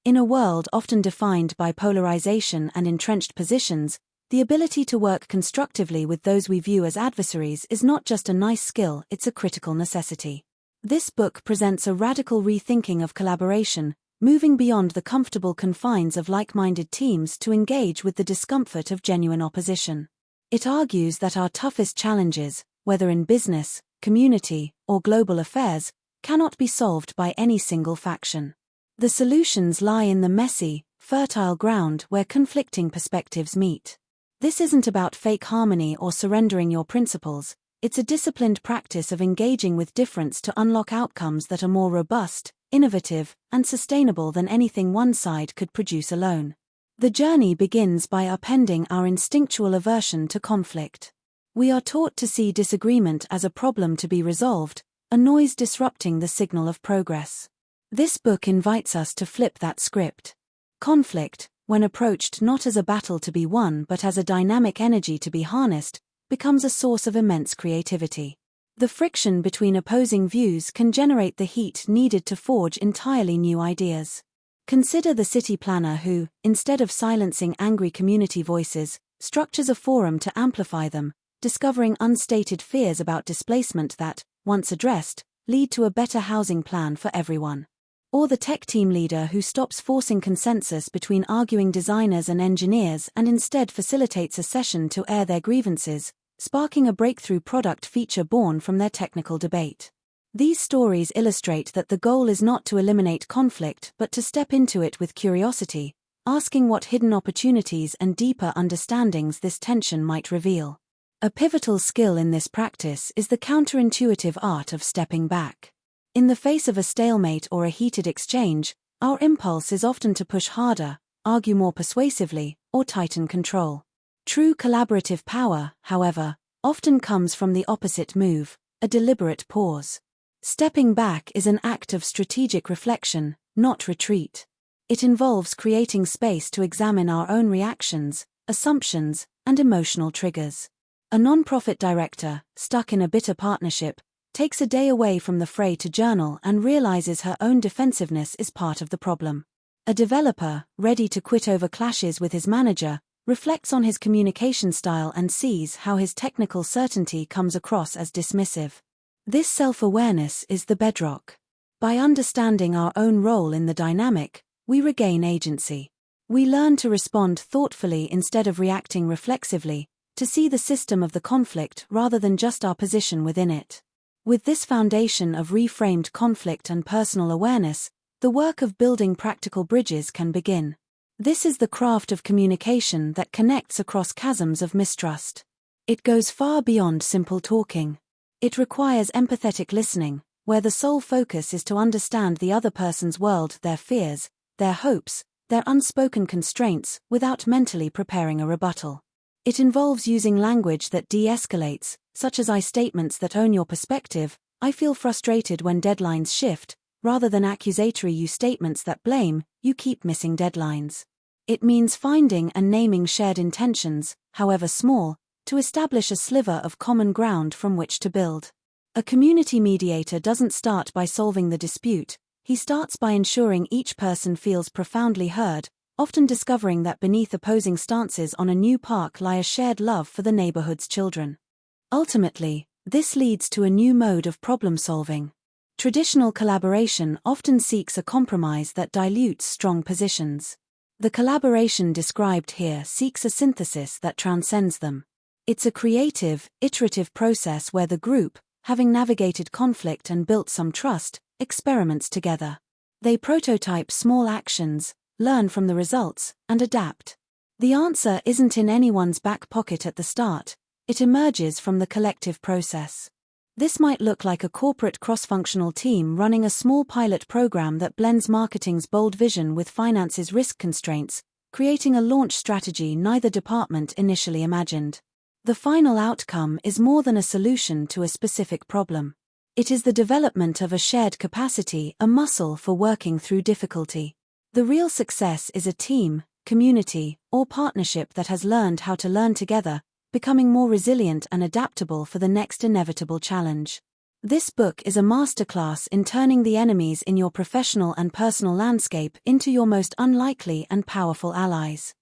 In a world often defined by polarization and entrenched positions, the ability to work constructively with those we view as adversaries is not just a nice skill, it's a critical necessity. This book presents a radical rethinking of collaboration, moving beyond the comfortable confines of like-minded teams to engage with the discomfort of genuine opposition. It argues that our toughest challenges, whether in business, community, or global affairs, cannot be solved by any single faction. The solutions lie in the messy, fertile ground where conflicting perspectives meet. This isn't about fake harmony or surrendering your principles, it's a disciplined practice of engaging with difference to unlock outcomes that are more robust, innovative, and sustainable than anything one side could produce alone. The journey begins by upending our instinctual aversion to conflict. We are taught to see disagreement as a problem to be resolved, a noise disrupting the signal of progress. This book invites us to flip that script. Conflict, when approached not as a battle to be won but as a dynamic energy to be harnessed, becomes a source of immense creativity. The friction between opposing views can generate the heat needed to forge entirely new ideas. Consider the city planner who, instead of silencing angry community voices, structures a forum to amplify them, discovering unstated fears about displacement that, once addressed, lead to a better housing plan for everyone. Or the tech team leader who stops forcing consensus between arguing designers and engineers and instead facilitates a session to air their grievances, sparking a breakthrough product feature born from their technical debate. These stories illustrate that the goal is not to eliminate conflict but to step into it with curiosity, asking what hidden opportunities and deeper understandings this tension might reveal. A pivotal skill in this practice is the counterintuitive art of stepping back. In the face of a stalemate or a heated exchange, our impulse is often to push harder, argue more persuasively, or tighten control. True collaborative power, however, often comes from the opposite move, a deliberate pause. Stepping back is an act of strategic reflection, not retreat. It involves creating space to examine our own reactions, assumptions, and emotional triggers. A nonprofit director, stuck in a bitter partnership, takes a day away from the fray to journal and realizes her own defensiveness is part of the problem. A developer, ready to quit over clashes with his manager, reflects on his communication style and sees how his technical certainty comes across as dismissive. This self-awareness is the bedrock. By understanding our own role in the dynamic, we regain agency. We learn to respond thoughtfully instead of reacting reflexively, to see the system of the conflict rather than just our position within it. With this foundation of reframed conflict and personal awareness, the work of building practical bridges can begin. This is the craft of communication that connects across chasms of mistrust. It goes far beyond simple talking. It requires empathetic listening, where the sole focus is to understand the other person's world, their fears, their hopes, their unspoken constraints, without mentally preparing a rebuttal. It involves using language that de-escalates, such as I statements that own your perspective, I feel frustrated when deadlines shift, rather than accusatory you statements that blame, you keep missing deadlines. It means finding and naming shared intentions, however small, to establish a sliver of common ground from which to build. A community mediator doesn't start by solving the dispute, he starts by ensuring each person feels profoundly heard, often discovering that beneath opposing stances on a new park lie a shared love for the neighborhood's children. Ultimately, this leads to a new mode of problem-solving. Traditional collaboration often seeks a compromise that dilutes strong positions. The collaboration described here seeks a synthesis that transcends them. It's a creative, iterative process where the group, having navigated conflict and built some trust, experiments together. They prototype small actions, learn from the results, and adapt. The answer isn't in anyone's back pocket at the start, it emerges from the collective process. This might look like a corporate cross-functional team running a small pilot program that blends marketing's bold vision with finance's risk constraints, creating a launch strategy neither department initially imagined. The final outcome is more than a solution to a specific problem. It is the development of a shared capacity, a muscle for working through difficulty. The real success is a team, community, or partnership that has learned how to learn together, becoming more resilient and adaptable for the next inevitable challenge. This book is a masterclass in turning the enemies in your professional and personal landscape into your most unlikely and powerful allies.